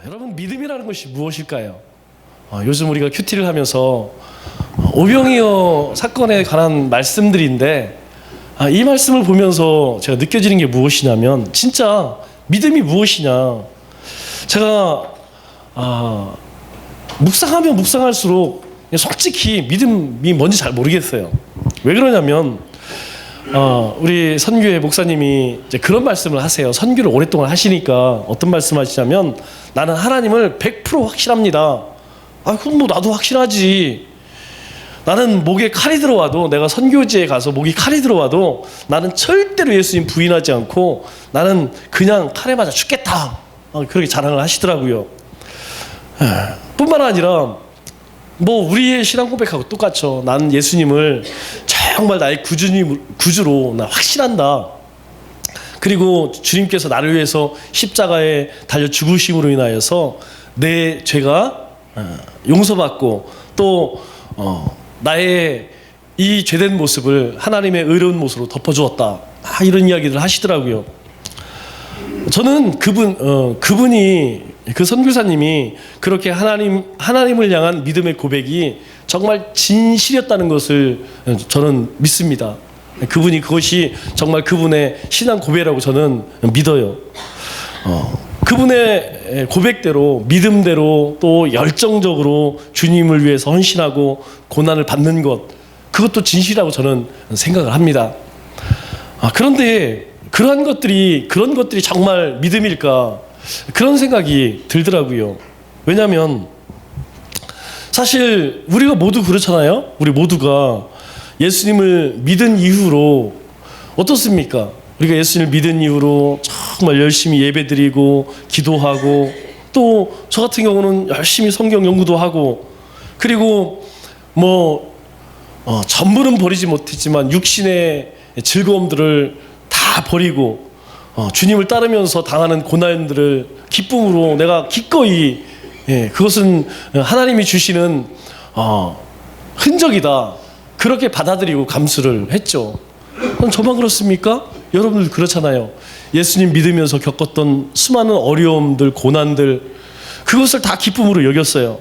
여러분, 믿음이라는 것이 무엇일까요? 요즘 우리가 큐티를 하면서 오병이어 사건에 관한 말씀들인데, 이 말씀을 보면서 제가 느껴지는 게 무엇이냐면, 진짜 믿음이 무엇이냐. 제가 묵상하면 묵상할수록 솔직히 믿음이 뭔지 잘 모르겠어요. 왜 그러냐면 우리 선교회 목사님이 이제 그런 말씀을 하세요. 선교를 오랫동안 하시니까 어떤 말씀 하시냐면, 나는 하나님을 100% 확신합니다. 그럼 뭐 나도 확신하지. 나는 목에 칼이 들어와도, 내가 선교지에 가서 목에 칼이 들어와도 나는 절대로 예수님 부인하지 않고 나는 그냥 칼에 맞아 죽겠다. 그렇게 자랑을 하시더라고요. 뿐만 아니라 뭐 우리의 신앙 고백하고 똑같죠. 나는 예수님을 정말 나의 구주로 나 확신한다. 그리고 주님께서 나를 위해서 십자가에 달려 죽으심으로 인하여서 내 죄가 용서받고 또 나의 이 죄된 모습을 하나님의 의로운 모습으로 덮어주었다. 이런 이야기를 하시더라고요. 저는 그분이, 그 선교사님이 그렇게 하나님을 향한 믿음의 고백이 정말 진실이었다는 것을 저는 믿습니다. 그분이 그것이 정말 그분의 신앙 고백이라고 저는 믿어요. 그분의 고백대로, 믿음대로 또 열정적으로 주님을 위해서 헌신하고 고난을 받는 것, 그것도 진실이라고 저는 생각을 합니다. 그런데 그런 것들이 정말 믿음일까, 그런 생각이 들더라고요. 왜냐하면 사실 우리가 모두 그렇잖아요. 우리 모두가 예수님을 믿은 이후로 어떻습니까? 우리가 예수님을 믿은 이후로 정말 열심히 예배드리고 기도하고, 또 저 같은 경우는 열심히 성경 연구도 하고, 그리고 뭐 전부는 버리지 못했지만 육신의 즐거움들을 다 버리고 주님을 따르면서 당하는 고난들을 기쁨으로 내가 기꺼이, 그것은 하나님이 주시는 흔적이다, 그렇게 받아들이고 감수를 했죠. 그럼 저만 그렇습니까? 여러분들 그렇잖아요. 예수님 믿으면서 겪었던 수많은 어려움들, 고난들, 그것을 다 기쁨으로 여겼어요.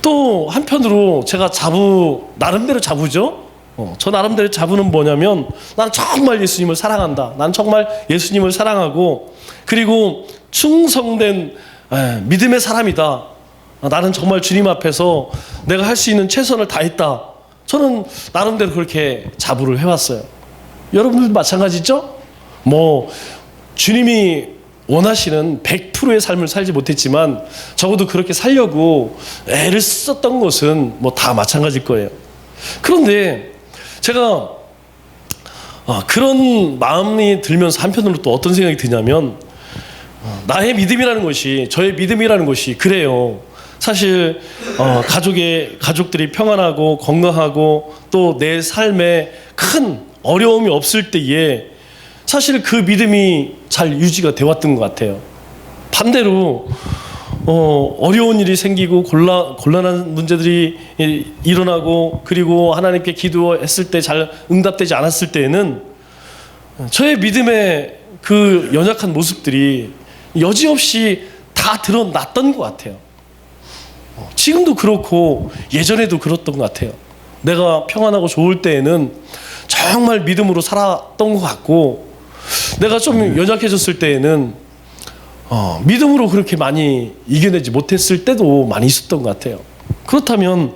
또 한편으로 제가 나름대로 자부죠. 저 나름대로 자부는 뭐냐면, 난 정말 예수님을 사랑한다. 난 정말 예수님을 사랑하고, 그리고 충성된 믿음의 사람이다. 나는 정말 주님 앞에서 내가 할 수 있는 최선을 다했다. 저는 나름대로 그렇게 자부를 해왔어요. 여러분들도 마찬가지죠? 뭐 주님이 원하시는 100%의 삶을 살지 못했지만 적어도 그렇게 살려고 애를 썼던 것은 뭐 다 마찬가지일 거예요. 그런데 제가 그런 마음이 들면서 한편으로 또 어떤 생각이 드냐면, 나의 믿음이라는 것이, 저의 믿음이라는 것이 그래요. 사실 가족들이 평안하고 건강하고 또 내 삶에 큰 어려움이 없을 때에 사실 그 믿음이 잘 유지가 되었던 것 같아요. 반대로 어려운 일이 생기고 곤란한 문제들이 일어나고, 그리고 하나님께 기도했을 때 잘 응답되지 않았을 때에는 저의 믿음의 그 연약한 모습들이 여지없이 다 드러났던 것 같아요. 지금도 그렇고 예전에도 그랬던 것 같아요. 내가 평안하고 좋을 때에는 정말 믿음으로 살았던 것 같고, 내가 좀 연약해졌을 때에는 믿음으로 그렇게 많이 이겨내지 못했을 때도 많이 있었던 것 같아요. 그렇다면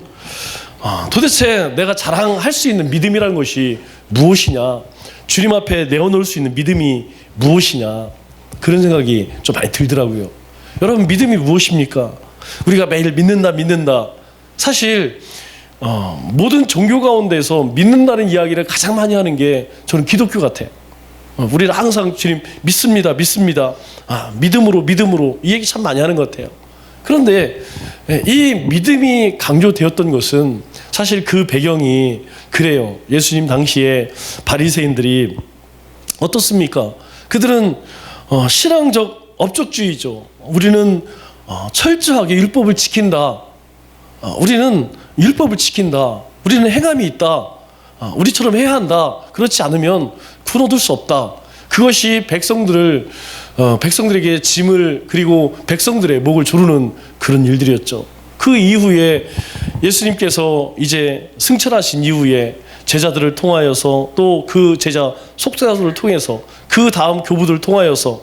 도대체 내가 자랑할 수 있는 믿음이라는 것이 무엇이냐, 주님 앞에 내어놓을 수 있는 믿음이 무엇이냐, 그런 생각이 좀 많이 들더라고요. 여러분, 믿음이 무엇입니까? 우리가 매일 믿는다. 사실 모든 종교 가운데서 믿는다는 이야기를 가장 많이 하는 게 저는 기독교 같아요. 우리는 항상 주님 믿습니다. 믿음으로 이 얘기 참 많이 하는 것 같아요. 그런데 이 믿음이 강조되었던 것은 사실 그 배경이 그래요. 예수님 당시에 바리새인들이 어떻습니까? 그들은 신앙적 업적주의죠. 우리는 철저하게 율법을 지킨다. 우리는 율법을 지킨다. 우리는 행함이 있다. 우리처럼 해야 한다. 그렇지 않으면 구원 얻을 수 없다. 그것이 백성들을 백성들에게 짐을 그리고 백성들의 목을 조르는 그런 일들이었죠. 그 이후에 예수님께서 이제 승천하신 이후에 제자들을 통하여서 또 그 제자 속사들을 통해서 그 다음 교부들을 통하여서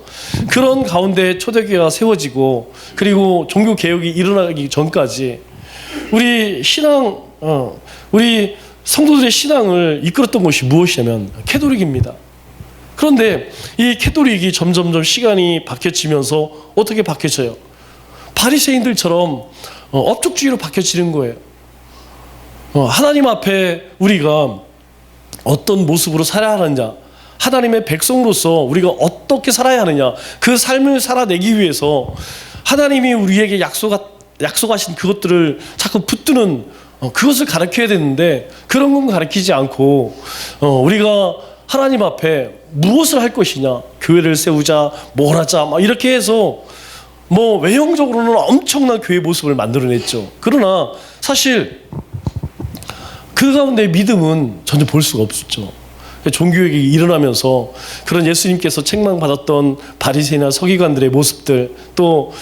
그런 가운데 초대교회가 세워지고 그리고 종교 개혁이 일어나기 전까지 우리 우리 성도들의 신앙을 이끌었던 것이 무엇이냐면 캐톨릭입니다. 그런데 이 캐톨릭이 점점점 시간이 바뀌어지면서 어떻게 바뀌어져요? 바리새인들처럼 업적주의로 바뀌어지는 거예요. 하나님 앞에 우리가 어떤 모습으로 살아야 하느냐, 하나님의 백성으로서 우리가 어떻게 살아야 하느냐, 그 삶을 살아내기 위해서 하나님이 우리에게 약속하신 그것들을 자꾸 붙드는 그것을 가르쳐야 되는데 그런 건 가르치지 않고 우리가 하나님 앞에 무엇을 할 것이냐, 교회를 세우자, 뭘 하자, 막 이렇게 해서 뭐 외형적으로는 엄청난 교회 모습을 만들어냈죠. 그러나 사실 그 가운데 믿음은 전혀 볼 수가 없었죠. 종교개혁이 일어나면서 그런 예수님께서 책망받았던 바리새인이나 서기관들의 모습들, 또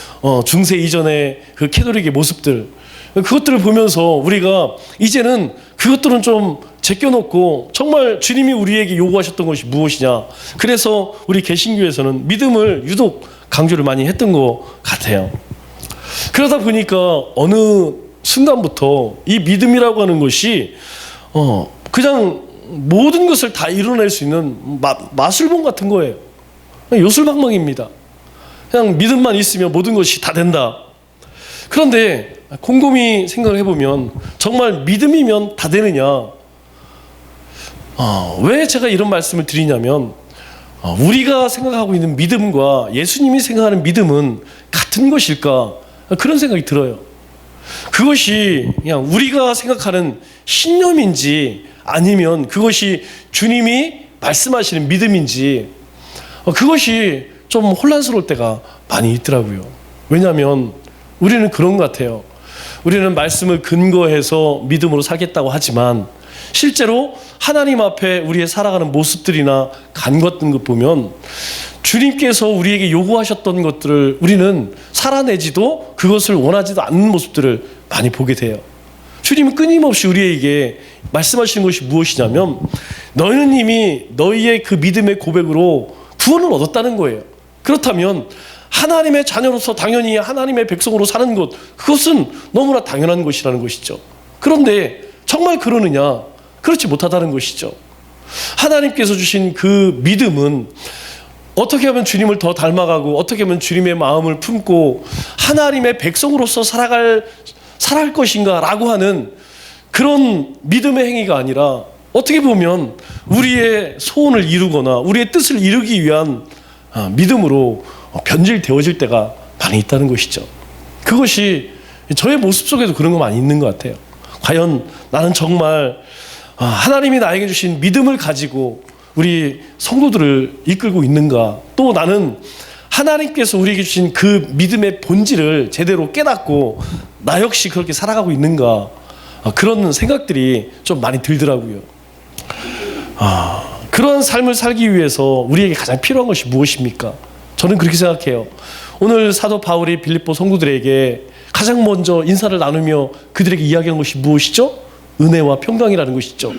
중세 이전의 그 캐톨릭의 모습들, 그것들을 보면서 우리가 이제는 그것들은 좀 제껴놓고 정말 주님이 우리에게 요구하셨던 것이 무엇이냐, 그래서 우리 개신교에서는 믿음을 유독 강조를 많이 했던 것 같아요. 그러다 보니까 어느 순간부터 이 믿음이라고 하는 것이 그냥 모든 것을 다 이뤄낼 수 있는 마술봉 같은 거예요. 요술방망입니다. 그냥 믿음만 있으면 모든 것이 다 된다. 그런데 곰곰이 생각을 해보면 정말 믿음이면 다 되느냐? 왜 제가 이런 말씀을 드리냐면 우리가 생각하고 있는 믿음과 예수님이 생각하는 믿음은 같은 것일까? 그런 생각이 들어요. 그것이 그냥 우리가 생각하는 신념인지 아니면 그것이 주님이 말씀하시는 믿음인지 그것이 좀 혼란스러울 때가 많이 있더라고요. 왜냐하면 우리는 그런 것 같아요. 우리는 말씀을 근거해서 믿음으로 살겠다고 하지만 실제로 하나님 앞에 우리의 살아가는 모습들이나 간것든 것 보면 주님께서 우리에게 요구하셨던 것들을 우리는 살아내지도 그것을 원하지도 않는 모습들을 많이 보게 돼요. 주님은 끊임없이 우리에게 말씀하시는 것이 무엇이냐면 너희는 이미 너희의 그 믿음의 고백으로 구원을 얻었다는 거예요. 그렇다면 하나님의 자녀로서 당연히 하나님의 백성으로 사는 것, 그것은 너무나 당연한 것이라는 것이죠. 그런데 정말 그러느냐? 그렇지 못하다는 것이죠. 하나님께서 주신 그 믿음은 어떻게 하면 주님을 더 닮아가고 어떻게 하면 주님의 마음을 품고 하나님의 백성으로서 살아갈 것인가 라고 하는 그런 믿음의 행위가 아니라 어떻게 보면 우리의 소원을 이루거나 우리의 뜻을 이루기 위한 믿음으로 변질되어질 때가 많이 있다는 것이죠. 그것이 저의 모습 속에도 그런 거 많이 있는 것 같아요. 과연 나는 정말 하나님이 나에게 주신 믿음을 가지고 우리 성도들을 이끌고 있는가? 또 나는 하나님께서 우리에게 주신 그 믿음의 본질을 제대로 깨닫고 나 역시 그렇게 살아가고 있는가? 그런 생각들이 좀 많이 들더라고요. 그런 삶을 살기 위해서 우리에게 가장 필요한 것이 무엇입니까? 저는 그렇게 생각해요. 오늘 사도 바울이 빌립보 성도들에게 가장 먼저 인사를 나누며 그들에게 이야기한 것이 무엇이죠? 은혜와 평강이라는 것이죠.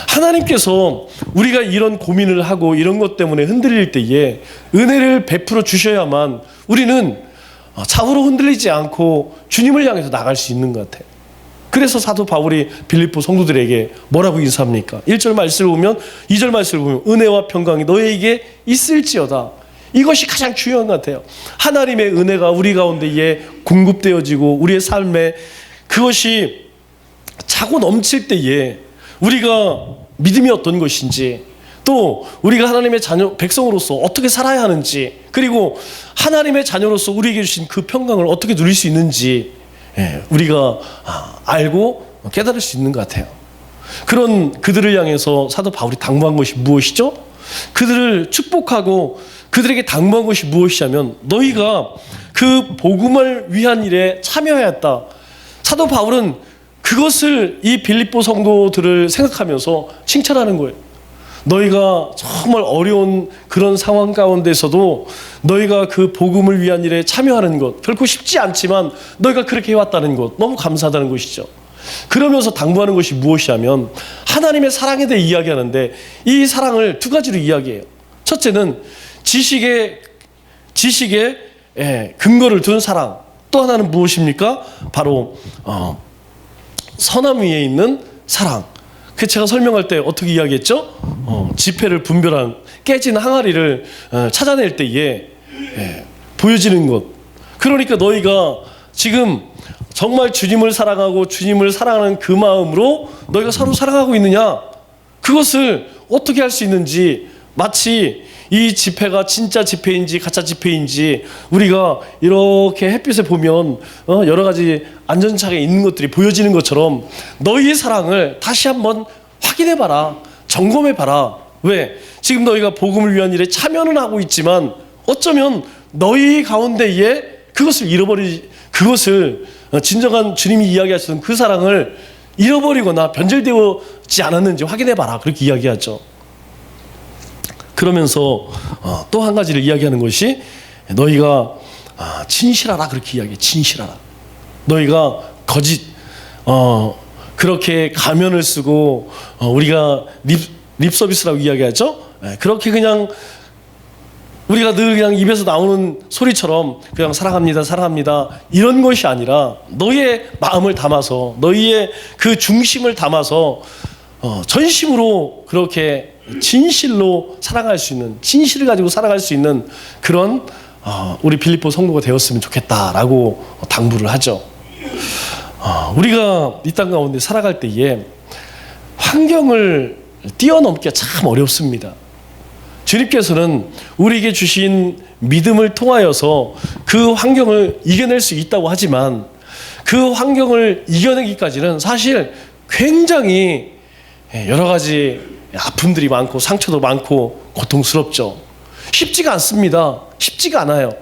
하나님께서 우리가 이런 고민을 하고 이런 것 때문에 흔들릴 때에 은혜를 베풀어 주셔야만 우리는 좌우로 흔들리지 않고 주님을 향해서 나갈 수 있는 것 같아요. 그래서 사도 바울이 빌립보 성도들에게 뭐라고 인사합니까? 1절 말씀을 보면 2절 말씀을 보면 은혜와 평강이 너희에게 있을지어다. 이것이 가장 중요한 것 같아요. 하나님의 은혜가 우리 가운데에 공급되어지고 우리의 삶에 그것이 차고 넘칠 때에 우리가 믿음이 어떤 것인지 또 우리가 하나님의 자녀 백성으로서 어떻게 살아야 하는지 그리고 하나님의 자녀로서 우리에게 주신 그 평강을 어떻게 누릴 수 있는지 우리가 알고 깨달을 수 있는 것 같아요. 그런 그들을 향해서 사도 바울이 당부한 것이 무엇이죠? 그들을 축복하고 그들에게 당부한 것이 무엇이냐면 너희가 그 복음을 위한 일에 참여하였다. 사도 바울은 그것을 이 빌립보 성도들을 생각하면서 칭찬하는 거예요. 너희가 정말 어려운 그런 상황 가운데서도 너희가 그 복음을 위한 일에 참여하는 것, 결코 쉽지 않지만 너희가 그렇게 해왔다는 것, 너무 감사하다는 것이죠. 그러면서 당부하는 것이 무엇이냐면 하나님의 사랑에 대해 이야기하는데 이 사랑을 두 가지로 이야기해요. 첫째는 지식에 근거를 둔 사랑. 또 하나는 무엇입니까? 바로 선함 위에 있는 사랑. 그 제가 설명할 때 어떻게 이야기했죠? 지폐를 분별한 깨진 항아리를 찾아낼 때에 보여지는 것. 그러니까 너희가 지금 정말 주님을 사랑하고 주님을 사랑하는 그 마음으로 너희가 서로 사랑하고 있느냐? 그것을 어떻게 할 수 있는지, 마치 이 지폐가 진짜 지폐인지 가짜 지폐인지 우리가 이렇게 햇빛에 보면 여러 가지 안전창에 있는 것들이 보여지는 것처럼 너희의 사랑을 다시 한번 확인해봐라. 점검해봐라. 왜? 지금 너희가 복음을 위한 일에 참여는 하고 있지만 어쩌면 너희 가운데에 그것을 진정한 주님이 이야기하시던 그 사랑을 잃어버리거나 변질되지 않았는지 확인해봐라. 그렇게 이야기하죠. 그러면서 또 한 가지를 이야기하는 것이 너희가 진실하라. 그렇게 이야기해. 진실하라. 너희가 거짓 그렇게 가면을 쓰고 우리가 립 서비스라고 이야기하죠. 그렇게 그냥 우리가 늘 그냥 입에서 나오는 소리처럼 그냥 사랑합니다, 사랑합니다 이런 것이 아니라 너희의 마음을 담아서 너희의 그 중심을 담아서 전심으로 그렇게 진실로 사랑할 수 있는, 진실을 가지고 살아갈 수 있는 그런 우리 빌립보 성도가 되었으면 좋겠다라고 당부를 하죠. 우리가 이 땅 가운데 살아갈 때에 환경을 뛰어넘기가 참 어렵습니다. 주님께서는 우리에게 주신 믿음을 통하여서 그 환경을 이겨낼 수 있다고 하지만 그 환경을 이겨내기까지는 사실 굉장히 여러 가지 아픔들이 많고 상처도 많고 고통스럽죠. 쉽지가 않습니다. 쉽지가 않아요.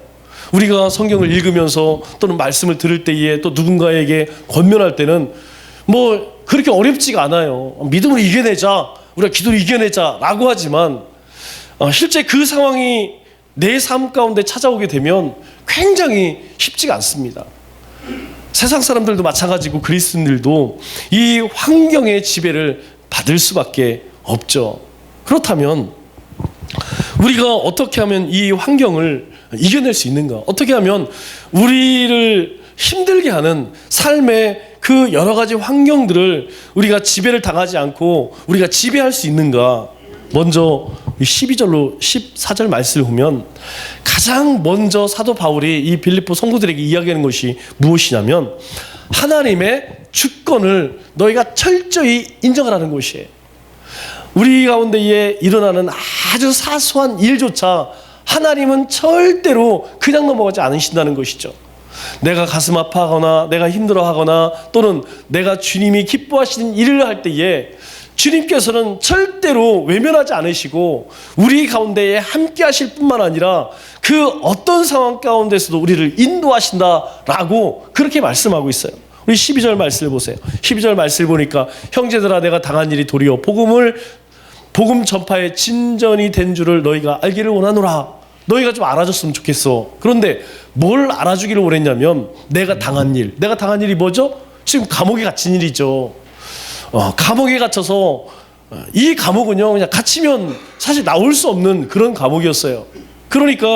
우리가 성경을 읽으면서 또는 말씀을 들을 때에 또 누군가에게 권면할 때는 뭐 그렇게 어렵지가 않아요. 믿음으로 이겨내자, 우리가 기도로 이겨내자 라고 하지만 실제 그 상황이 내 삶 가운데 찾아오게 되면 굉장히 쉽지가 않습니다. 세상 사람들도 마찬가지고 그리스도인들도 이 환경의 지배를 받을 수밖에 없죠. 그렇다면 우리가 어떻게 하면 이 환경을 이겨낼 수 있는가? 어떻게 하면 우리를 힘들게 하는 삶의 그 여러 가지 환경들을 우리가 지배를 당하지 않고 우리가 지배할 수 있는가? 먼저 12절로 14절 말씀을 보면 가장 먼저 사도 바울이 이 빌립보 성도들에게 이야기하는 것이 무엇이냐면 하나님의 주권을 너희가 철저히 인정하라는 것이에요. 우리 가운데에 일어나는 아주 사소한 일조차 하나님은 절대로 그냥 넘어가지 않으신다는 것이죠. 내가 가슴 아파하거나 내가 힘들어하거나 또는 내가 주님이 기뻐하시는 일을 할 때에 주님께서는 절대로 외면하지 않으시고 우리 가운데에 함께 하실 뿐만 아니라 그 어떤 상황 가운데서도 우리를 인도하신다라고 그렇게 말씀하고 있어요. 우리 12절 말씀을 보세요. 12절 말씀을 보니까 형제들아 내가 당한 일이 도리어 복음 전파에 진전이 된 줄을 너희가 알기를 원하노라. 너희가 좀 알아줬으면 좋겠어. 그런데 뭘 알아주기를 원했냐면 내가 당한 일이 뭐죠? 지금 감옥에 갇힌 일이죠. 감옥에 갇혀서 이 감옥은요 그냥 갇히면 사실 나올 수 없는 그런 감옥이었어요. 그러니까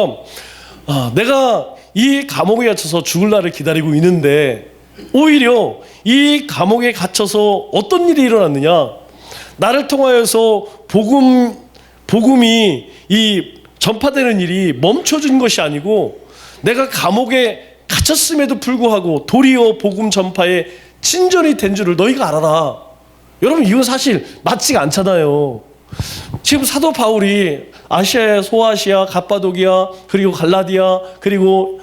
내가 이 감옥에 갇혀서 죽을 날을 기다리고 있는데 오히려 이 감옥에 갇혀서 어떤 일이 일어났느냐? 나를 통하여서 복음이 이 전파되는 일이 멈춰진 것이 아니고 내가 감옥에 갇혔음에도 불구하고 도리어 복음 전파에 진전이 된 줄을 너희가 알아라. 여러분 이건 사실 맞지가 않잖아요. 지금 사도 바울이 아시아의 소아시아, 갑바도기아, 그리고 갈라디아, 그리고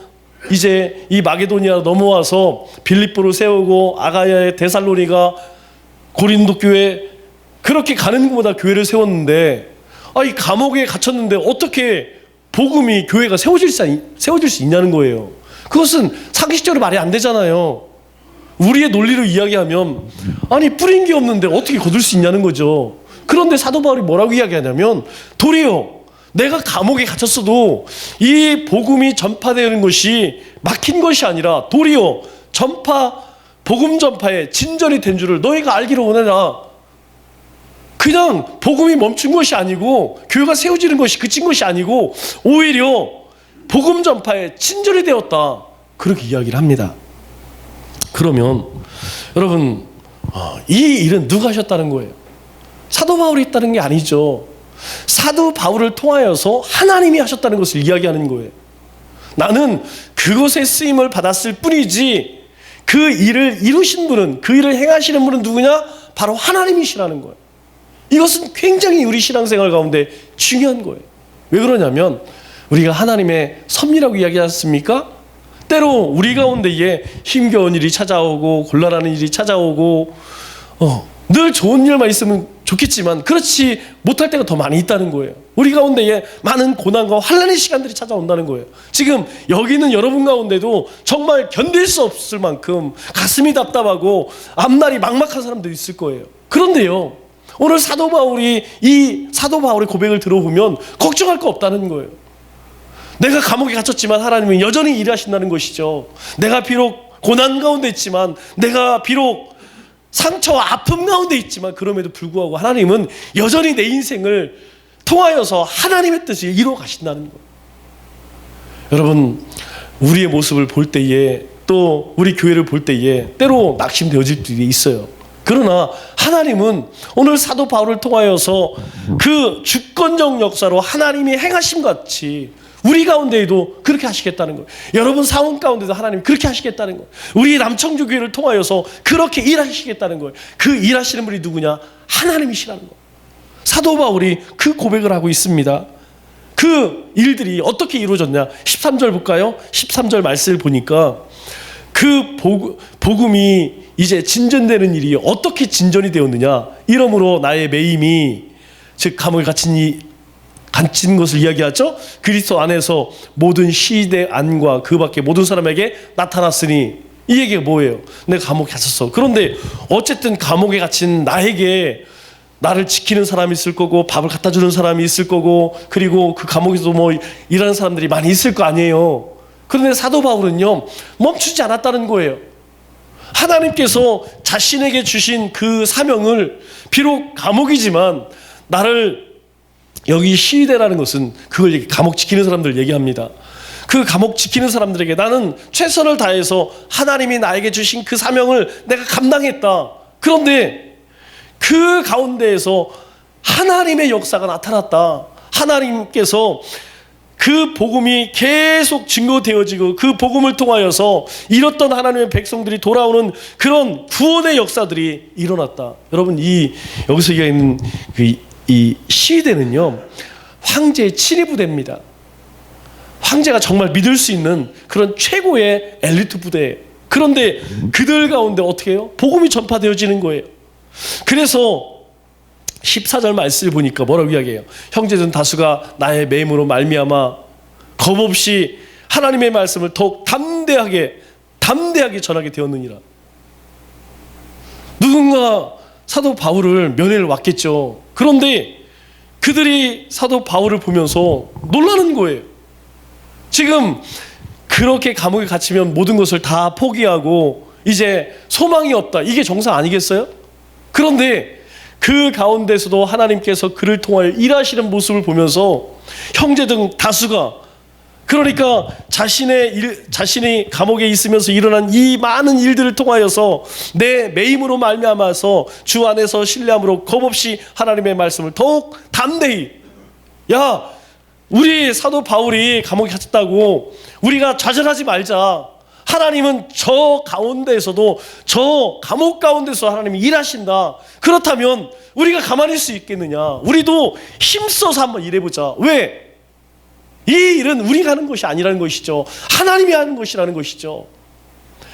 이제 이 마게도니아 넘어와서 빌립보를 세우고 아가야의 데살로니가 고린도 교회 그렇게 가는 것보다 교회를 세웠는데 이 감옥에 갇혔는데 어떻게 복음이 교회가 세워질 수 있냐는 거예요. 그것은 상식적으로 말이 안 되잖아요. 우리의 논리로 이야기하면 아니 뿌린 게 없는데 어떻게 거둘 수 있냐는 거죠. 그런데 사도 바울이 뭐라고 이야기하냐면 도리어 내가 감옥에 갇혔어도 이 복음이 전파되는 것이 막힌 것이 아니라 도리어 복음 전파에 진전이 된 줄을 너희가 알기를 원하라. 그냥 복음이 멈춘 것이 아니고 교회가 세워지는 것이 그친 것이 아니고 오히려 복음 전파에 친절이 되었다. 그렇게 이야기를 합니다. 그러면 여러분 이 일은 누가 하셨다는 거예요? 사도 바울이 했다는 게 아니죠. 사도 바울을 통하여서 하나님이 하셨다는 것을 이야기하는 거예요. 나는 그것에 쓰임을 받았을 뿐이지 그 일을 이루신 분은, 그 일을 행하시는 분은 누구냐? 바로 하나님이시라는 거예요. 이것은 굉장히 우리 신앙생활 가운데 중요한 거예요. 왜 그러냐면 우리가 하나님의 섭리라고 이야기하지 않습니까? 때로 우리 가운데에 힘겨운 일이 찾아오고 곤란한 일이 찾아오고 늘 좋은 일만 있으면 좋겠지만 그렇지 못할 때가 더 많이 있다는 거예요. 우리 가운데에 많은 고난과 환난의 시간들이 찾아온다는 거예요. 지금 여기 있는 여러분 가운데도 정말 견딜 수 없을 만큼 가슴이 답답하고 앞날이 막막한 사람들이 있을 거예요. 그런데요, 오늘 사도 바울의 고백을 들어보면 걱정할 거 없다는 거예요. 내가 감옥에 갇혔지만 하나님은 여전히 일하신다는 것이죠. 내가 비록 고난 가운데 있지만, 내가 비록 상처와 아픔 가운데 있지만 그럼에도 불구하고 하나님은 여전히 내 인생을 통하여서 하나님의 뜻을 이루어 가신다는 거예요. 여러분, 우리의 모습을 볼 때에, 또 우리 교회를 볼 때에 때로 낙심되어질 일이 있어요. 그러나 하나님은 오늘 사도 바울을 통하여서 그 주권적 역사로 하나님이 행하심 같이 우리 가운데에도 그렇게 하시겠다는 거예요. 여러분 사원 가운데도 하나님이 그렇게 하시겠다는 거예요. 우리 남청주교회를 통하여서 그렇게 일하시겠다는 거예요. 그 일하시는 분이 누구냐? 하나님이시라는 거예요. 사도 바울이 그 고백을 하고 있습니다. 그 일들이 어떻게 이루어졌냐? 13절 볼까요? 13절 말씀을 보니까 그 복음이 이제 진전되는 일이 어떻게 진전이 되었느냐? 이러므로 나의 매임이, 즉 감옥에 갇힌 것을 이야기하죠. 그리스도 안에서 모든 시대 안과 그 밖에 모든 사람에게 나타났으니, 이 얘기가 뭐예요? 내가 감옥에 갇혔어. 그런데 어쨌든 감옥에 갇힌 나에게 나를 지키는 사람이 있을 거고, 밥을 갖다 주는 사람이 있을 거고, 그리고 그 감옥에서 뭐 일하는 사람들이 많이 있을 거 아니에요. 그런데 사도 바울은요, 멈추지 않았다는 거예요. 하나님께서 자신에게 주신 그 사명을, 비록 감옥이지만 나를, 여기 시대라는 것은 그걸 감옥 지키는 사람들 얘기합니다. 그 감옥 지키는 사람들에게 나는 최선을 다해서 하나님이 나에게 주신 그 사명을 내가 감당했다. 그런데 그 가운데에서 하나님의 역사가 나타났다. 하나님께서 그 복음이 계속 증거되어지고 그 복음을 통하여서 잃었던 하나님의 백성들이 돌아오는 그런 구원의 역사들이 일어났다. 여러분, 여기서 얘기하는 이 시대는요, 황제의 친위 부대입니다. 황제가 정말 믿을 수 있는 그런 최고의 엘리트 부대예요. 그런데 그들 가운데 어떻게 해요? 복음이 전파되어지는 거예요. 그래서 14절 말씀을 보니까 뭐라고 이야기해요? 형제들 다수가 나의 매임으로 말미암아 겁없이 하나님의 말씀을 더욱 담대하게 전하게 되었느니라. 누군가 사도 바울을 면회를 왔겠죠. 그런데 그들이 사도 바울을 보면서 놀라는 거예요. 지금 그렇게 감옥에 갇히면 모든 것을 다 포기하고 이제 소망이 없다, 이게 정상 아니겠어요? 그런데 그 가운데서도 하나님께서 그를 통하여 일하시는 모습을 보면서 형제 등 다수가, 그러니까 자신이 감옥에 있으면서 일어난 이 많은 일들을 통하여서 내 매임으로 말미암아서 주 안에서 신뢰함으로 겁없이 하나님의 말씀을 더욱 담대히, 야, 우리 사도 바울이 감옥에 갇혔다고 우리가 좌절하지 말자. 하나님은 저 가운데에서도, 저 감옥 가운데서 하나님이 일하신다. 그렇다면 우리가 가만히 있을 수 있겠느냐? 우리도 힘써서 한번 일해보자. 왜? 이 일은 우리가 하는 것이 아니라는 것이죠. 하나님이 하는 것이라는 것이죠.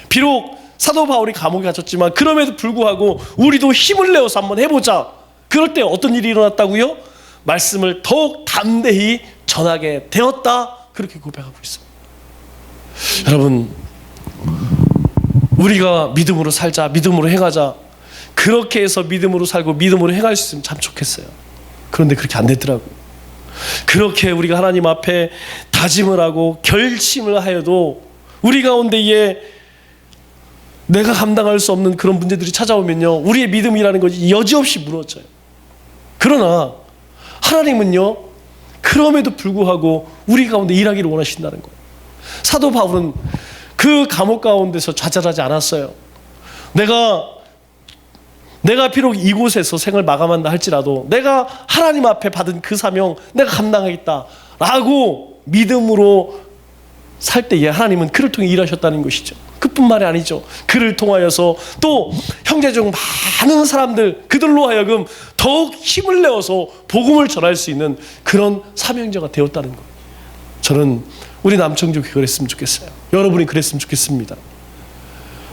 비록 사도 바울이 감옥에 갇혔지만 그럼에도 불구하고 우리도 힘을 내어서 한번 해보자. 그럴 때 어떤 일이 일어났다고요? 말씀을 더욱 담대히 전하게 되었다. 그렇게 고백하고 있습니다. 여러분, 우리가 믿음으로 살자, 믿음으로 행하자, 그렇게 해서 믿음으로 살고 믿음으로 행할 수 있으면 참 좋겠어요. 그런데 그렇게 안 됐더라고요. 그렇게 우리가 하나님 앞에 다짐을 하고 결심을 하여도 우리 가운데에 내가 감당할 수 없는 그런 문제들이 찾아오면요, 우리의 믿음이라는 것이 여지없이 무너져요. 그러나 하나님은요, 그럼에도 불구하고 우리 가운데 일하기를 원하신다는 거예요. 사도 바울은 그 감옥 가운데서 좌절하지 않았어요. 내가 비록 이곳에서 생을 마감한다 할지라도 내가 하나님 앞에 받은 그 사명 내가 감당하겠다라고 믿음으로 살 때에 하나님은 그를 통해 일하셨다는 것이죠. 그뿐만이 아니죠. 그를 통하여서 또 형제 중 많은 사람들, 그들로 하여금 더욱 힘을 내어서 복음을 전할 수 있는 그런 사명자가 되었다는 거예요. 저는 우리 남청교회 그랬으면 좋겠어요. 여러분이 그랬으면 좋겠습니다.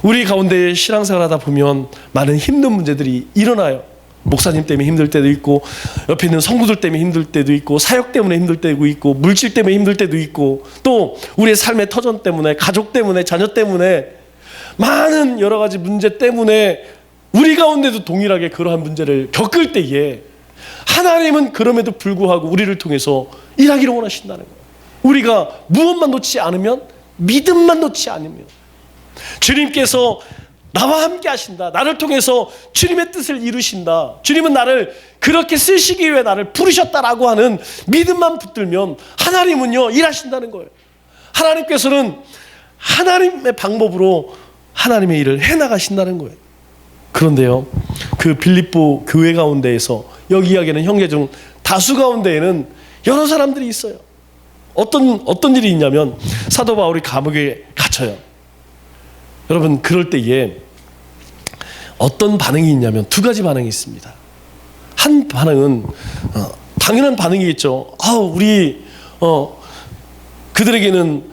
우리 가운데 신앙생활 하다 보면 많은 힘든 문제들이 일어나요. 목사님 때문에 힘들 때도 있고, 옆에 있는 성도들 때문에 힘들 때도 있고, 사역 때문에 힘들 때도 있고, 물질 때문에 힘들 때도 있고, 또 우리의 삶의 터전 때문에, 가족 때문에, 자녀 때문에, 많은 여러 가지 문제 때문에 우리 가운데도 동일하게 그러한 문제를 겪을 때에 하나님은 그럼에도 불구하고 우리를 통해서 일하기를 원하신다는 거예요. 우리가 무엇만 놓지 않으면, 믿음만 놓지 않으면 주님께서 나와 함께 하신다, 나를 통해서 주님의 뜻을 이루신다, 주님은 나를 그렇게 쓰시기 위해 나를 부르셨다라고 하는 믿음만 붙들면 하나님은요 일하신다는 거예요. 하나님께서는 하나님의 방법으로 하나님의 일을 해나가신다는 거예요. 그런데요, 그 빌립보 교회 가운데에서 여기 이야기하는 형제 중 다수 가운데에는 여러 사람들이 있어요. 어떤 일이 있냐면 사도 바울이 감옥에 갇혀요. 여러분, 그럴 때에 어떤 반응이 있냐면 두 가지 반응이 있습니다. 한 반응은 당연한 반응이겠죠. 우리 그들에게는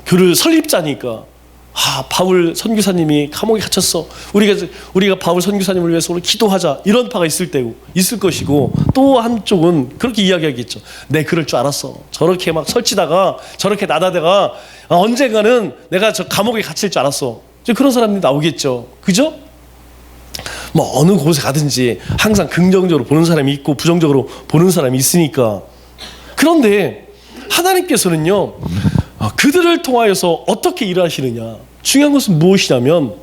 교를 설립자니까 바울 선교사님이 감옥에 갇혔어. 우리가 바울 선교사님을 위해서 오늘 기도하자. 이런 파가 있을 것이고, 또 한쪽은 그렇게 이야기하겠죠. 내 그럴 줄 알았어. 저렇게 막 설치다가 저렇게 나다다가 언젠가는 내가 저 감옥에 갇힐 줄 알았어. 그런 사람들이 나오겠죠. 그죠? 뭐 어느 곳에 가든지 항상 긍정적으로 보는 사람이 있고 부정적으로 보는 사람이 있으니까. 그런데 하나님께서는요, 그들을 통하여서 어떻게 일하시느냐. 중요한 것은 무엇이냐면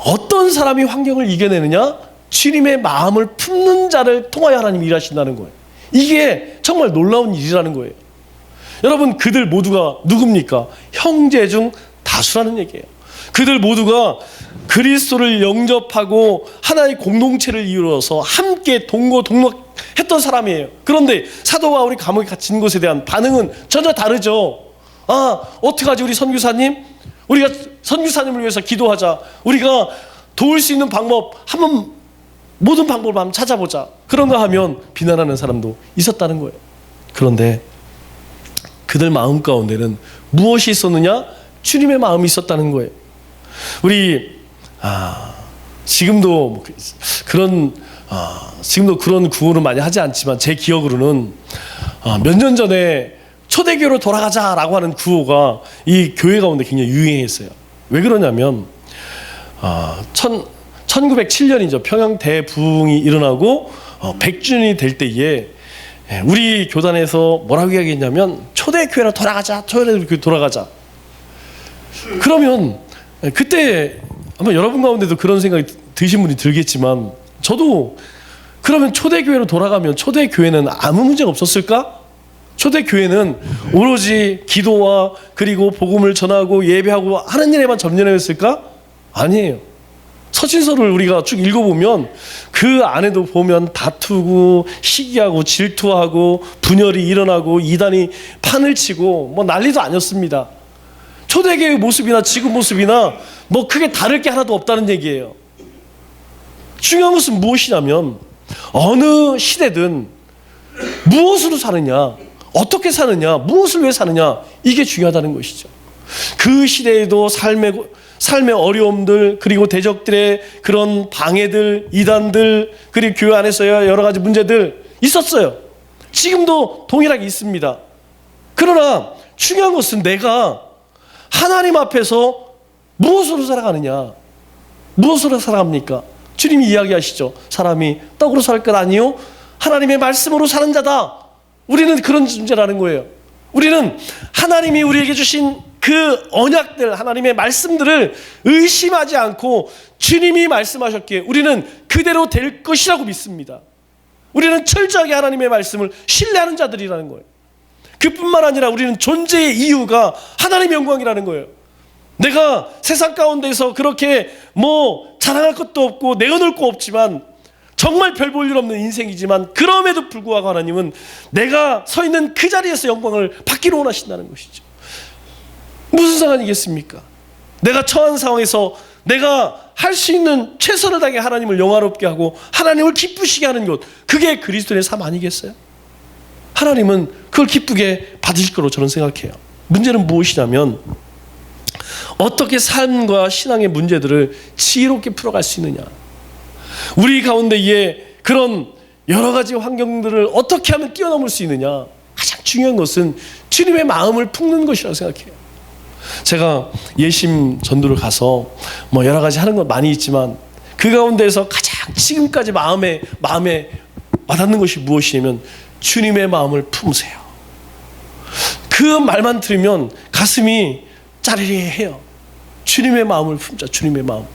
어떤 사람이 환경을 이겨내느냐, 주님의 마음을 품는 자를 통하여 하나님이 일하신다는 거예요. 이게 정말 놀라운 일이라는 거예요. 여러분, 그들 모두가 누굽니까? 형제 중 다수라는 얘기예요. 그들 모두가 그리스도를 영접하고 하나의 공동체를 이루어서 함께 동거동락했던 사람이에요. 그런데 사도 바울이 감옥에 갇힌 것에 대한 반응은 전혀 다르죠. 어떡하지 우리 선교사님? 우리가 선교사님을 위해서 기도하자. 우리가 도울 수 있는 방법 모든 방법을 한번 찾아보자. 그런가 하면 비난하는 사람도 있었다는 거예요. 그런데 그들 마음 가운데는 무엇이 있었느냐? 주님의 마음이 있었다는 거예요. 우리 지금도 그런 구호를 많이 하지 않지만 제 기억으로는 몇 년 전에 초대교회로 돌아가자라고 하는 구호가 이 교회 가운데 굉장히 유행했어요. 왜 그러냐면 1907년이죠. 평양 대부흥이 일어나고 100주년이 될 때에 우리 교단에서 뭐라고 이야기했냐면 초대교회로 돌아가자. 초대교회 돌아가자. 그러면 그때 아마 여러분 가운데도 그런 생각이 드신 분이 들겠지만, 저도 그러면 초대교회로 돌아가면 초대교회는 아무 문제가 없었을까? 초대교회는 오로지 기도와 그리고 복음을 전하고 예배하고 하는 일에만 전념했을까? 아니에요. 서신서를 우리가 쭉 읽어보면 그 안에도 보면 다투고 시기하고 질투하고 분열이 일어나고 이단이 판을 치고 뭐 난리도 아니었습니다. 초대교회 모습이나 지금 모습이나 뭐 크게 다를 게 하나도 없다는 얘기예요. 중요한 것은 무엇이냐면 어느 시대든 무엇으로 사느냐, 어떻게 사느냐, 무엇을 위해 사느냐, 이게 중요하다는 것이죠. 그 시대에도 삶의 어려움들, 그리고 대적들의 그런 방해들, 이단들, 그리고 교회 안에서의 여러 가지 문제들 있었어요. 지금도 동일하게 있습니다. 그러나 중요한 것은 내가 하나님 앞에서 무엇으로 살아가느냐, 무엇으로 살아갑니까? 주님이 이야기하시죠. 사람이 떡으로 살 것 아니요 하나님의 말씀으로 사는 자다. 우리는 그런 존재라는 거예요. 우리는 하나님이 우리에게 주신 그 언약들, 하나님의 말씀들을 의심하지 않고 주님이 말씀하셨기에 우리는 그대로 될 것이라고 믿습니다. 우리는 철저하게 하나님의 말씀을 신뢰하는 자들이라는 거예요. 그뿐만 아니라 우리는 존재의 이유가 하나님의 영광이라는 거예요. 내가 세상 가운데서 그렇게 자랑할 것도 없고 내어놓을 거 없지만 정말 별 볼 일 없는 인생이지만 그럼에도 불구하고 하나님은 내가 서 있는 그 자리에서 영광을 받기를 원하신다는 것이죠. 무슨 상관이겠습니까? 내가 처한 상황에서 내가 할 수 있는 최선을 다해 하나님을 영화롭게 하고 하나님을 기쁘시게 하는 것, 그게 그리스도의 삶 아니겠어요? 하나님은 그걸 기쁘게 받으실 거로 저는 생각해요. 문제는 무엇이냐면 어떻게 삶과 신앙의 문제들을 지혜롭게 풀어갈 수 있느냐, 우리 가운데에 그런 여러 가지 환경들을 어떻게 하면 뛰어넘을 수 있느냐, 가장 중요한 것은 주님의 마음을 품는 것이라고 생각해요. 제가 예심 전도를 가서 여러 가지 하는 건 많이 있지만 그 가운데에서 가장 지금까지 마음에 와닿는 것이 무엇이냐면 주님의 마음을 품으세요. 그 말만 들으면 가슴이 짜리리해요. 주님의 마음을 품자. 주님의 마음.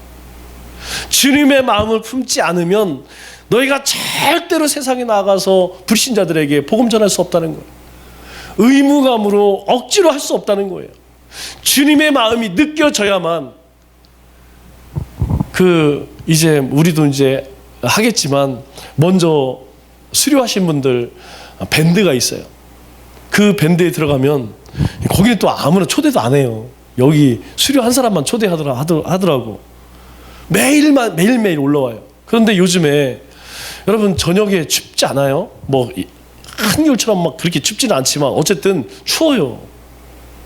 주님의 마음을 품지 않으면 너희가 절대로 세상에 나가서 불신자들에게 복음 전할 수 없다는 거예요. 의무감으로 억지로 할 수 없다는 거예요. 주님의 마음이 느껴져야만 이제 우리도 이제 하겠지만 먼저 수료하신 분들 밴드가 있어요. 그 밴드에 들어가면 거기는 또 아무나 초대도 안 해요. 여기 수료한 사람만 초대하더라고. 매일매일 올라와요. 그런데 요즘에 여러분 저녁에 춥지 않아요? 한겨울처럼 막 그렇게 춥지는 않지만 어쨌든 추워요.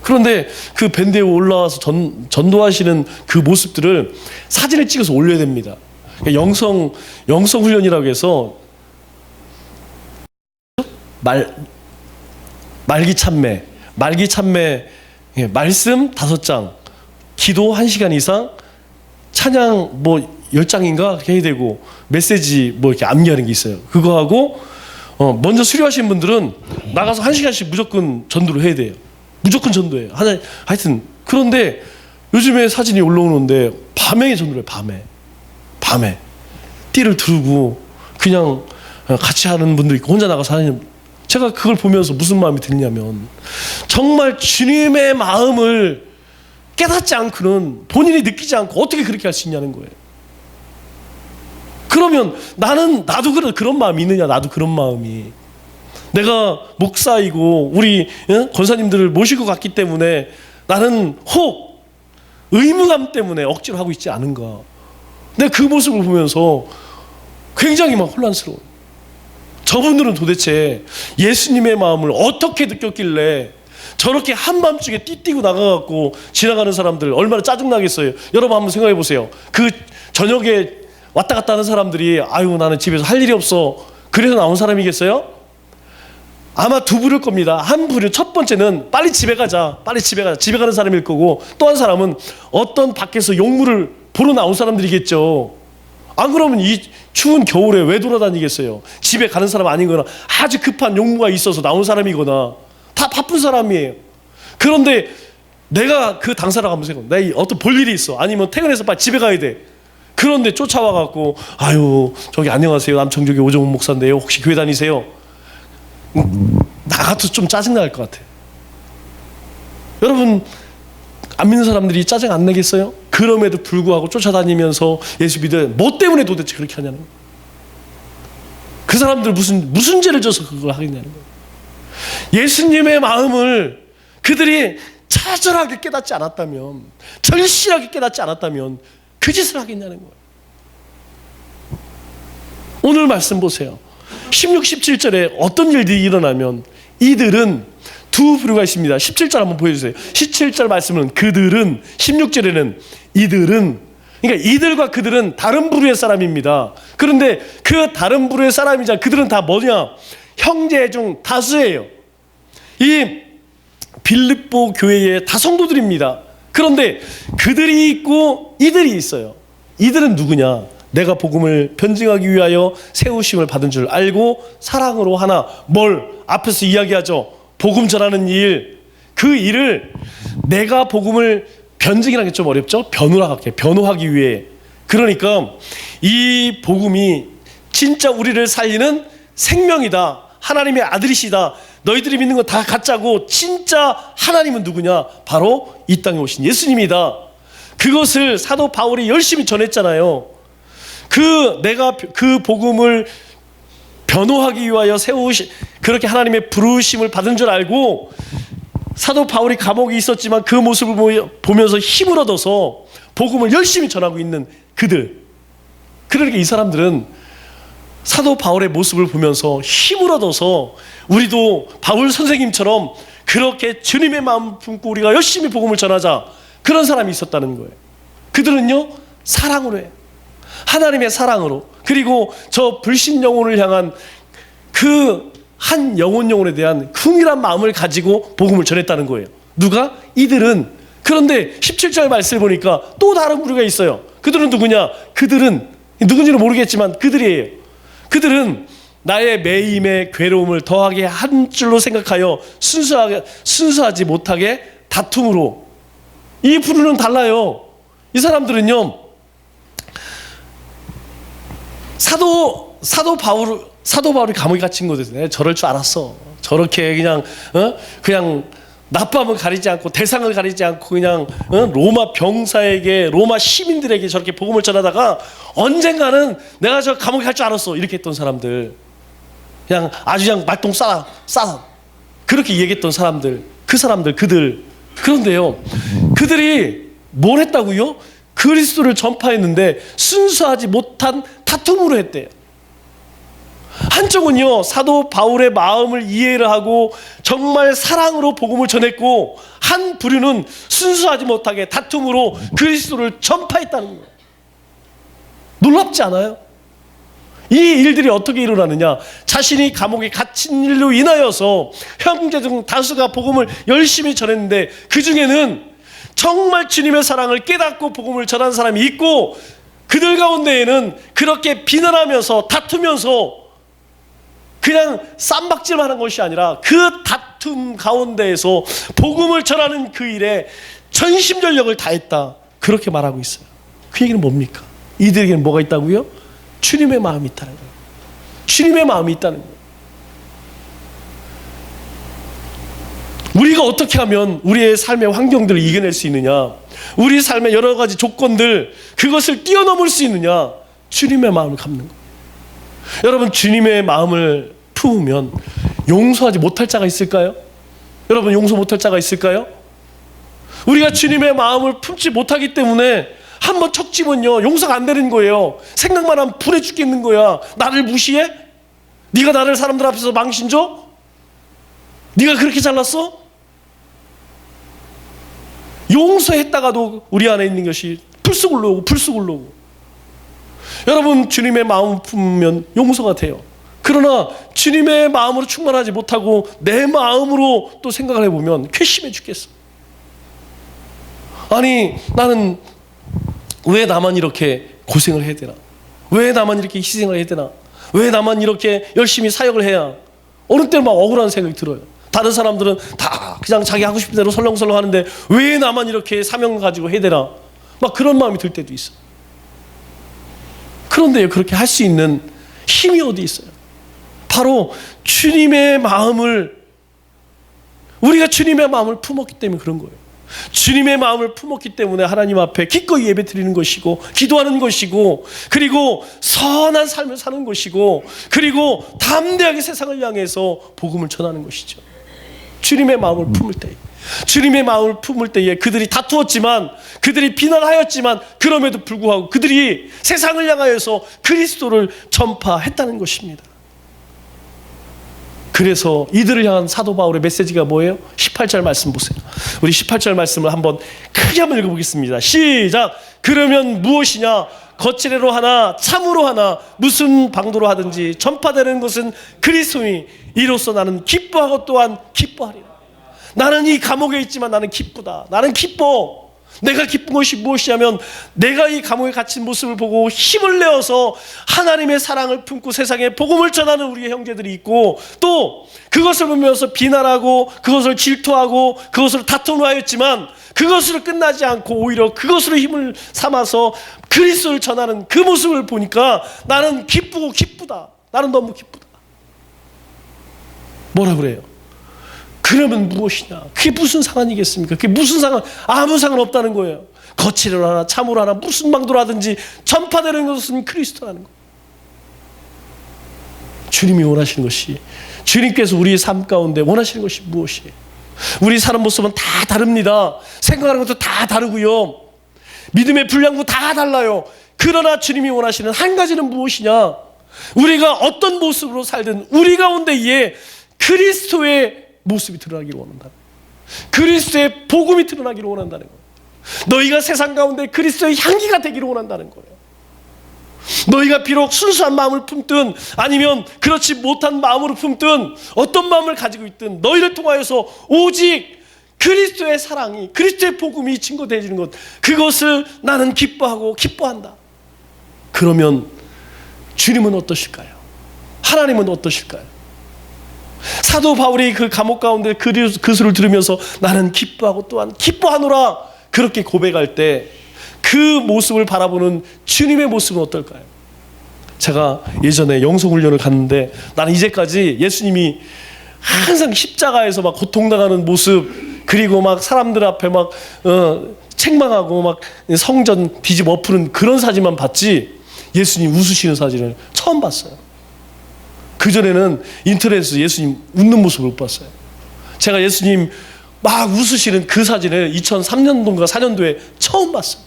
그런데 그 밴드에 올라와서 전도하시는 그 모습들을 사진을 찍어서 올려야 됩니다. 영성 훈련이라고 해서 말기 참매 말씀 5장, 기도 1시간 이상, 찬양 10장인가 그렇게 해야 되고, 메시지 이렇게 암기하는 게 있어요. 그거 하고 먼저 수료하신 분들은 나가서 1시간씩 무조건 전도를 해야 돼요. 무조건 전도해요. 하여튼 그런데 요즘에 사진이 올라오는데 밤에 전도를 해요. 밤에 띠를 두르고 그냥 같이 하는 분도 있고 혼자 나가서 하는. 제가 그걸 보면서 무슨 마음이 드냐면 정말 주님의 마음을 깨닫지 않고는, 본인이 느끼지 않고 어떻게 그렇게 할 수 있냐는 거예요. 그러면 나도 그런 마음이 있느냐. 나도 그런 마음이, 내가 목사이고 우리 권사님들을 모시고 갔기 때문에 나는 혹 의무감 때문에 억지로 하고 있지 않은가. 내가 그 모습을 보면서 굉장히 막 혼란스러워. 저분들은 도대체 예수님의 마음을 어떻게 느꼈길래 저렇게 한밤중에 띠띠고 나가갖고 지나가는 사람들 얼마나 짜증나겠어요. 여러분 한번 생각해 보세요. 그 저녁에 왔다 갔다 하는 사람들이 아유 나는 집에서 할 일이 없어 그래서 나온 사람이겠어요? 아마 두 부류일 겁니다. 한 부류, 첫 번째는 빨리 집에 가자 집에 가는 사람일 거고, 또 한 사람은 어떤 밖에서 용물을 보러 나온 사람들이겠죠. 안 그러면 이 추운 겨울에 왜 돌아다니겠어요? 집에 가는 사람 아니거나 아주 급한 용무가 있어서 나온 사람이거나 다 바쁜 사람이에요. 그런데 내가 그 당사자가 한번 생각해. 내가 어떤 볼 일이 있어. 아니면 퇴근해서 빨리 집에 가야 돼. 그런데 쫓아와갖고 아유 저기 안녕하세요. 남청교회 오정훈 목사인데요. 혹시 교회 다니세요? 나 같아도 좀 짜증날 것 같아. 여러분 안 믿는 사람들이 짜증 안 내겠어요? 그럼에도 불구하고 쫓아다니면서 예수 믿어요. 뭐 때문에 도대체 그렇게 하냐는 거예요. 그 사람들 무슨 죄를 져서 그걸 하겠냐는 거예요. 예수님의 마음을 그들이 차절하게 깨닫지 않았다면, 절실하게 깨닫지 않았다면 그 짓을 하겠냐는 거예요. 오늘 말씀 보세요. 16, 17절에 어떤 일들이 일어나면 이들은 두 부류가 있습니다. 17절 한번 보여주세요. 17절 말씀은 그들은, 16절에는 이들은, 그러니까 이들과 그들은 다른 부류의 사람입니다. 그런데 그 다른 부류의 사람이자 그들은 다 뭐냐? 형제 중 다수예요. 이 빌립보 교회의 다 성도들입니다. 그런데 그들이 있고 이들이 있어요. 이들은 누구냐? 내가 복음을 변증하기 위하여 세우심을 받은 줄 알고 사랑으로 하나. 뭘 앞에서 이야기하죠. 복음 전하는 일. 그 일을 내가 복음을 변증이라는 게 좀 어렵죠. 변호하기 위해. 그러니까 이 복음이 진짜 우리를 살리는 생명이다. 하나님의 아들이시다. 너희들이 믿는 거 다 가짜고 진짜 하나님은 누구냐? 바로 이 땅에 오신 예수님이다. 그것을 사도 바울이 열심히 전했잖아요. 내가 그 복음을 변호하기 위하여 그렇게 하나님의 부르심을 받은 줄 알고 사도 바울이 감옥에 있었지만 그 모습을 보면서 힘을 얻어서 복음을 열심히 전하고 있는 그들. 그러니까 이 사람들은 사도 바울의 모습을 보면서 힘을 얻어서 우리도 바울 선생님처럼 그렇게 주님의 마음 품고 우리가 열심히 복음을 전하자. 그런 사람이 있었다는 거예요. 그들은요, 사랑으로 해요. 하나님의 사랑으로. 그리고 저 불신 영혼을 향한 그 한 영혼에 대한 긍휼한 마음을 가지고 복음을 전했다는 거예요. 누가? 이들은. 그런데 17절 말씀을 보니까 또 다른 부류가 있어요. 그들은 누구냐? 그들은 누군지는 모르겠지만 그들이에요. 그들은 나의 매임의 괴로움을 더하게 한 줄로 생각하여 순수하지 못하게 다툼으로. 이 부류는 달라요. 이 사람들은요, 사도 바울이 감옥에 갇힌 거거든요. 내가 저럴 줄 알았어. 저렇게 그냥 나쁨을 가리지 않고 대상을 가리지 않고 그냥 로마 병사에게, 로마 시민들에게 저렇게 복음을 전하다가 언젠가는 내가 저 감옥에 갈 줄 알았어. 이렇게 했던 사람들. 그냥 아주 그냥 말똥 싸 그렇게 얘기했던 사람들. 그들. 그런데요, 그들이 뭘 했다고요? 그리스도를 전파했는데 순수하지 못한 다툼으로 했대요. 한쪽은요, 사도 바울의 마음을 이해를 하고 정말 사랑으로 복음을 전했고, 한 부류는 순수하지 못하게 다툼으로 그리스도를 전파했다는 거예요. 놀랍지 않아요? 이 일들이 어떻게 일어나느냐? 자신이 감옥에 갇힌 일로 인하여서 형제 중 다수가 복음을 열심히 전했는데 그 중에는 정말 주님의 사랑을 깨닫고 복음을 전한 사람이 있고, 그들 가운데에는 그렇게 비난하면서 다투면서 그냥 쌈박질만 하는 것이 아니라 그 다툼 가운데에서 복음을 전하는 그 일에 전심전력을 다했다. 그렇게 말하고 있어요. 그 얘기는 뭡니까? 이들에게는 뭐가 있다고요? 주님의 마음이 있다는 거예요. 주님의 마음이 있다는 거예요. 우리가 어떻게 하면 우리의 삶의 환경들을 이겨낼 수 있느냐? 우리 삶의 여러 가지 조건들, 그것을 뛰어넘을 수 있느냐? 주님의 마음을 갖는 거예요. 여러분, 주님의 마음을 품으면 용서하지 못할 자가 있을까요? 여러분, 용서 못할 자가 있을까요? 우리가 주님의 마음을 품지 못하기 때문에 한번 척지면요, 용서가 안 되는 거예요. 생각만 하면 분해 죽겠는 거야. 나를 무시해? 네가 나를 사람들 앞에서 망신줘? 네가 그렇게 잘났어? 용서했다가도 우리 안에 있는 것이 불쑥 올라오고. 여러분, 주님의 마음을 품으면 용서가 돼요. 그러나 주님의 마음으로 충만하지 못하고 내 마음으로 또 생각을 해보면 괘씸해 죽겠어. 아니, 나는 왜 나만 이렇게 고생을 해야 되나? 왜 나만 이렇게 희생을 해야 되나? 왜 나만 이렇게 열심히 사역을 해야? 어느 때는 막 억울한 생각이 들어요. 다른 사람들은 다 그냥 자기 하고 싶은 대로 설렁설렁 하는데 왜 나만 이렇게 사명을 가지고 해야 되나? 막 그런 마음이 들 때도 있어. 그런데 그렇게 할 수 있는 힘이 어디 있어요? 바로 주님의 마음을, 우리가 주님의 마음을 품었기 때문에 그런 거예요. 주님의 마음을 품었기 때문에 하나님 앞에 기꺼이 예배드리는 것이고, 기도하는 것이고, 그리고 선한 삶을 사는 것이고, 그리고 담대하게 세상을 향해서 복음을 전하는 것이죠. 주님의 마음을 품을 때, 주님의 마음을 품을 때에 그들이 다투었지만, 그들이 비난하였지만, 그럼에도 불구하고 그들이 세상을 향하여서 그리스도를 전파했다는 것입니다. 그래서 이들을 향한 사도 바울의 메시지가 뭐예요? 18절 말씀 보세요. 우리 18절 말씀을 한번 크게 한번 읽어보겠습니다. 시작! 그러면 무엇이냐? 거칠애로 하나 참으로 하나 무슨 방도로 하든지 전파되는 것은 그리스도니 이로써 나는 기뻐하고 또한 기뻐하리라. 나는 이 감옥에 있지만 나는 기쁘다. 나는 기뻐. 내가 기쁜 것이 무엇이냐면 내가 이 감옥에 갇힌 모습을 보고 힘을 내어서 하나님의 사랑을 품고 세상에 복음을 전하는 우리의 형제들이 있고, 또 그것을 보면서 비난하고 그것을 질투하고 그것을 다툼을 하였지만 그것으로 끝나지 않고 오히려 그것으로 힘을 삼아서 그리스도를 전하는 그 모습을 보니까 나는 기쁘고 기쁘다. 나는 너무 기쁘다. 뭐라 그래요? 그러면 무엇이냐? 그게 무슨 상관이겠습니까? 그게 무슨 상관? 아무 상관 없다는 거예요. 거칠을 하나 참으로 하나 무슨 방도로 하든지 전파되는 것은 그리스도라는 거예요. 주님이 원하시는 것이, 주님께서 우리의 삶 가운데 원하시는 것이 무엇이에요? 우리 사는 모습은 다 다릅니다. 생각하는 것도 다 다르고요. 믿음의 분량도 다 달라요. 그러나 주님이 원하시는 한 가지는 무엇이냐? 우리가 어떤 모습으로 살든 우리 가운데에 그리스도의 모습이 드러나기를 원한다. 그리스도의 복음이 드러나기를 원한다는 거예요. 너희가 세상 가운데 그리스도의 향기가 되기를 원한다는 거예요. 너희가 비록 순수한 마음을 품든 아니면 그렇지 못한 마음으로 품든 어떤 마음을 가지고 있든 너희를 통하여서 오직 그리스도의 사랑이, 그리스도의 복음이 증거되어지는 것, 그것을 나는 기뻐하고 기뻐한다. 그러면 주님은 어떠실까요? 하나님은 어떠실까요? 사도 바울이 그 감옥 가운데 그 수를 들으면서 나는 기뻐하고 또한 기뻐하노라 그렇게 고백할 때 그 모습을 바라보는 주님의 모습은 어떨까요? 제가 예전에 영성훈련을 갔는데 나는 이제까지 예수님이 항상 십자가에서 막 고통당하는 모습, 그리고 막 사람들 앞에 막 책망하고 막 성전 뒤집어 엎는 그런 사진만 봤지 예수님 웃으시는 사진을 처음 봤어요. 그전에는 인터넷에서 예수님 웃는 모습을 못 봤어요. 제가 예수님 막 웃으시는 그 사진을 2003년도인가 4년도에 처음 봤어요.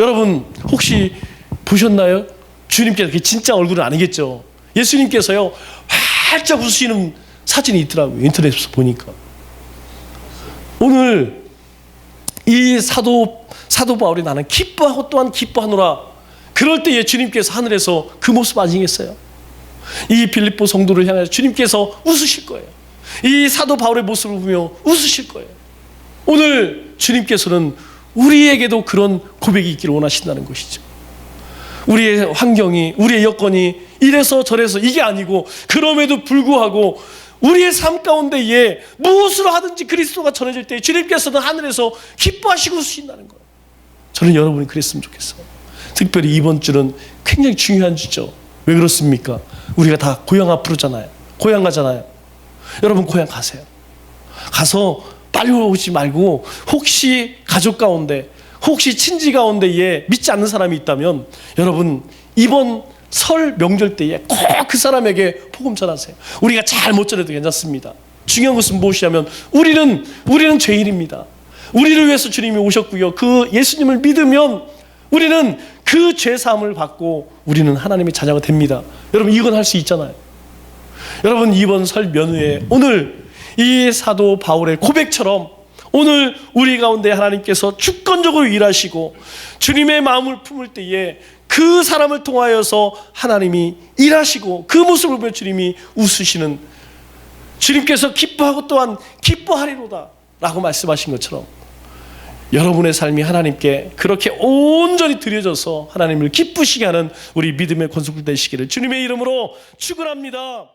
여러분 혹시 보셨나요? 주님께서, 그게 진짜 얼굴은 아니겠죠. 예수님께서요 활짝 웃으시는 사진이 있더라고요. 인터넷에서 보니까. 오늘 이 사도 바울이 나는 기뻐하고 또한 기뻐하노라, 그럴 때에 주님께서 하늘에서 그 모습 아니겠어요? 이 빌립보 성도를 향해서 주님께서 웃으실 거예요. 이 사도 바울의 모습을 보며 웃으실 거예요. 오늘 주님께서는 우리에게도 그런 고백이 있기를 원하신다는 것이죠. 우리의 환경이, 우리의 여건이 이래서 저래서 이게 아니고, 그럼에도 불구하고 우리의 삶 가운데에 무엇으로 하든지 그리스도가 전해질 때 주님께서는 하늘에서 기뻐하시고 웃으신다는 거예요. 저는 여러분이 그랬으면 좋겠어요. 특별히 이번 주는 굉장히 중요한 주죠. 왜 그렇습니까? 우리가 다 고향 앞으로잖아요. 고향 가잖아요. 여러분 고향 가세요. 가서 빨리 오지 말고 혹시 가족 가운데, 혹시 친지 가운데에 믿지 않는 사람이 있다면 여러분 이번 설 명절 때에 꼭 그 사람에게 복음 전하세요. 우리가 잘 못 전해도 괜찮습니다. 중요한 것은 무엇이냐면 우리는 죄인입니다. 우리를 위해서 주님이 오셨고요. 그 예수님을 믿으면 우리는 그 죄사함을 받고 우리는 하나님의 자녀가 됩니다. 여러분 이건 할 수 있잖아요. 여러분 이번 설 연휴에 오늘 이 사도 바울의 고백처럼 오늘 우리 가운데 하나님께서 주권적으로 일하시고 주님의 마음을 품을 때에 그 사람을 통하여서 하나님이 일하시고 그 모습을 보며 주님이 웃으시는, 주님께서 기뻐하고 또한 기뻐하리로다 라고 말씀하신 것처럼 여러분의 삶이 하나님께 그렇게 온전히 드려져서 하나님을 기쁘시게 하는 우리 믿음의 권속들 되시기를 주님의 이름으로 축원합니다.